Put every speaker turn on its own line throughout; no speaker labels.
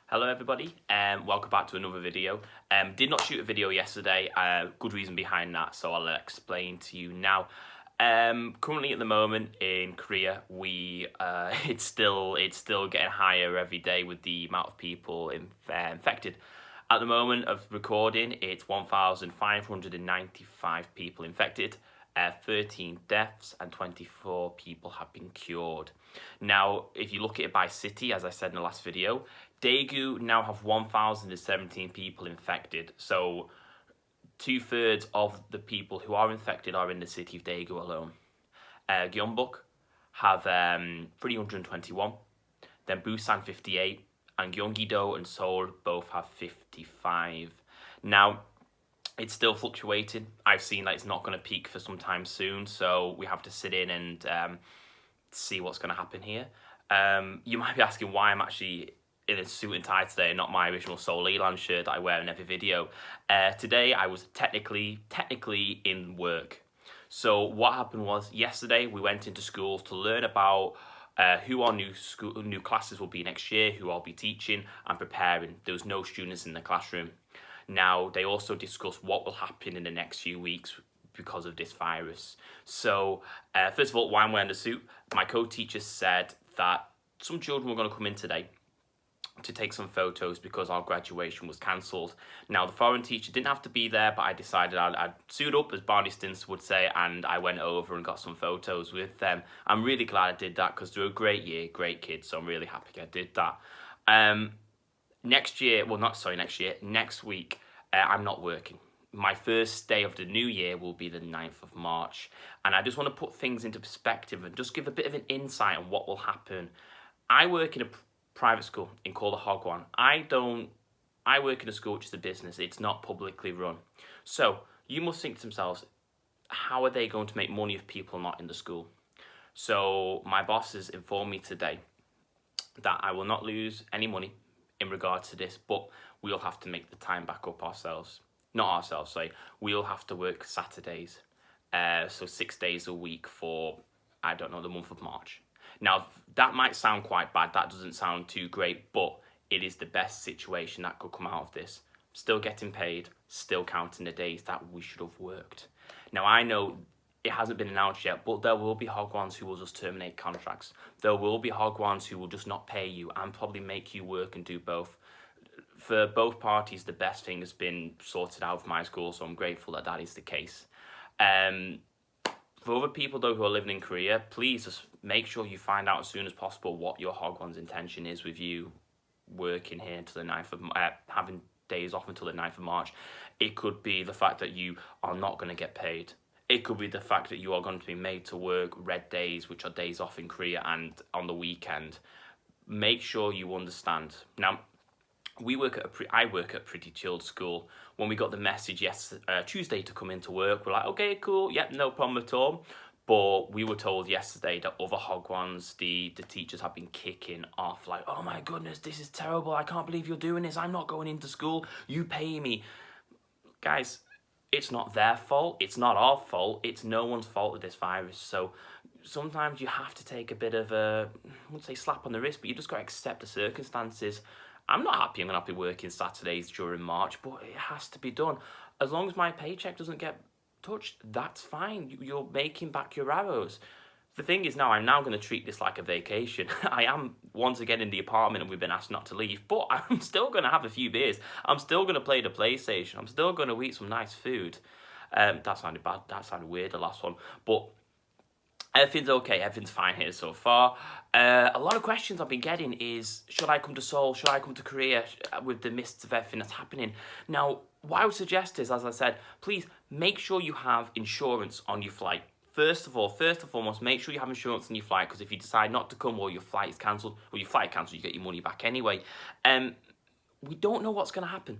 Hello everybody, welcome back to another video. Did not shoot a video yesterday, good reason behind that, so I'll explain to you now. Currently at the moment in Korea, it's still getting higher every day with the amount of people infected. At the moment of recording, it's 1,595 people infected. 13 deaths and 24 people have been cured. Now, if you look at it by city, as I said in the last video, Daegu now have 1,017 people infected. So 2/3 of the people who are infected are in the city of Daegu alone. Gyeongbuk have 321, then Busan 58, and Gyeonggi-do and Seoul both have 55. Now, it's still fluctuating. I've seen that it's not going to peak for some time soon, so we have to sit in and see what's going to happen here. You might be asking why I'm actually in a suit and tie today and not my original Seoul Elan shirt that I wear in every video. Today I was technically in work. So what happened was yesterday we went into schools to learn about who our new classes will be next year, who I'll be teaching and preparing. There was no students in the classroom. Now, they also discuss what will happen in the next few weeks because of this virus. So, first of all, why I'm wearing the suit, my co-teacher said that some children were going to come in today to take some photos because our graduation was cancelled. Now, the foreign teacher didn't have to be there, but I decided I'd suit up, as Barney Stinson would say, and I went over and got some photos with them. I'm really glad I did that because they're a great year, great kids, so I'm really happy I did that. Next week, I'm not working. My first day of the new year will be the 9th of March. And I just want to put things into perspective and just give a bit of an insight on what will happen. I work in a private school called the Hogwan. I work in a school which is a business. It's not publicly run. So you must think to themselves, how are they going to make money if people are not in the school? So my bosses informed me today that I will not lose any money in regards to this, but we'll have to make the time back up ourselves. Not ourselves, sorry. We'll have to work Saturdays. So 6 days a week for, I don't know, the month of March. Now, that might sound quite bad. That doesn't sound too great, but it is the best situation that could come out of this. Still getting paid, still counting the days that we should have worked. Now, I know it hasn't been announced yet, but there will be Hogwans who will just terminate contracts. There will be Hogwans who will just not pay you and probably make you work and do both. For both parties, the best thing has been sorted out for my school, so I'm grateful that that is the case. For other people, though, who are living in Korea, please just make sure you find out as soon as possible what your Hogwan's intention is with you working here until the 9th of having days off until the 9th of March. It could be the fact that you are not going to get paid. It could be the fact that you are going to be made to work red days, which are days off in Korea, and on the weekend. Make sure you understand. Now, I work at a pretty chilled school. When we got the message Tuesday to come into work, we're like, okay, cool, yep, no problem at all. But we were told yesterday that other Hogwans, the teachers have been kicking off, like, oh my goodness, this is terrible. I can't believe you're doing this. I'm not going into school. You pay me. Guys, it's not their fault. It's not our fault. It's no one's fault with this virus. So sometimes you have to take a bit of a, I wouldn't say slap on the wrist, but you just got to accept the circumstances. I'm not happy I'm going to be working Saturdays during March, but it has to be done. As long as my paycheck doesn't get touched, that's fine. You're making back your arrows. The thing is now, I'm now going to treat this like a vacation. I am once again in the apartment and we've been asked not to leave, but I'm still going to have a few beers. I'm still going to play the PlayStation. I'm still going to eat some nice food. That sounded bad. That sounded weird, the last one. But everything's okay. Everything's fine here so far. A lot of questions I've been getting is, should I come to Seoul? Should I come to Korea with the midst of everything that's happening? Now, what I would suggest is, as I said, please make sure you have insurance on your flight. First and foremost, make sure you have insurance on your flight, because if you decide not to come or your flight is cancelled, you get your money back anyway. We don't know what's going to happen.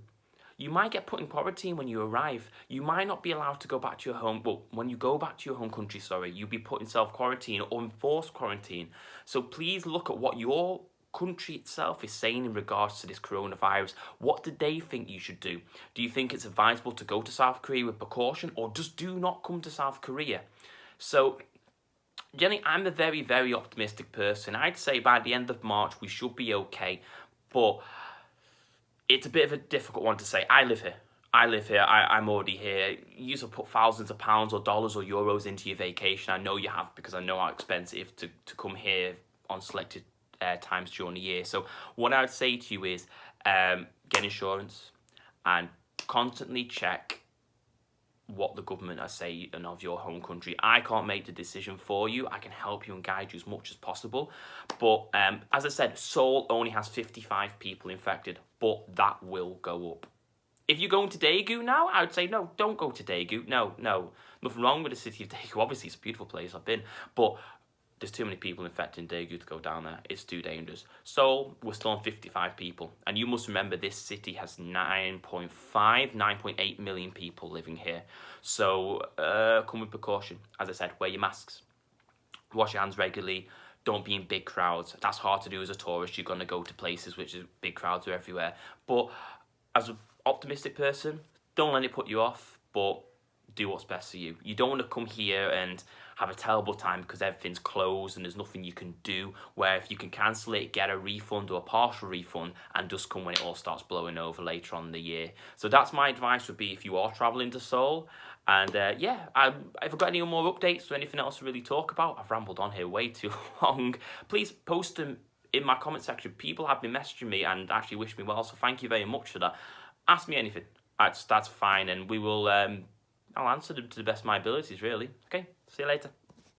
You might get put in quarantine when you arrive. You might not be allowed to go back to your home. Well, when you go back to your home country, you'll be put in self-quarantine or enforced quarantine. So please look at what your country itself is saying in regards to this coronavirus. What do they think you should do? Do you think it's advisable to go to South Korea with precaution, or just do not come to South Korea? So, Jenny, I'm a very, very optimistic person. I'd say by the end of March, we should be okay. But it's a bit of a difficult one to say. I live here. I'm already here. You used to put thousands of pounds or dollars or euros into your vacation. I know you have, because I know how expensive to come here on selected times during the year. So what I would say to you is get insurance and constantly check what the government are saying of your home country. I can't make the decision for you. I can help you and guide you as much as possible. But as I said, Seoul only has 55 people infected, but that will go up. If you're going to Daegu now, I would say no, don't go to Daegu. No. Nothing wrong with the city of Daegu. Obviously, it's a beautiful place, I've been. But there's too many people infected in Daegu to go down there. It's too dangerous. Seoul, we're still on 55 people. And you must remember this city has 9.8 million people living here. So come with precaution. As I said, wear your masks. Wash your hands regularly. Don't be in big crowds. That's hard to do as a tourist. You're going to go to places which is big crowds are everywhere. But as an optimistic person, don't let it put you off, but do what's best for you. You don't want to come here and have a terrible time because everything's closed and there's nothing you can do, where if you can cancel it, get a refund or a partial refund and just come when it all starts blowing over later on in the year. So that's my advice would be if you are traveling to Seoul. And if I've got any more updates or anything else to really talk about, I've rambled on here way too long, please post them in my comment section. People have been messaging me and actually wish me well, so thank you very much for that. Ask me anything. That's fine, and we will I'll answer them to the best of my abilities, really. Okay, see you later.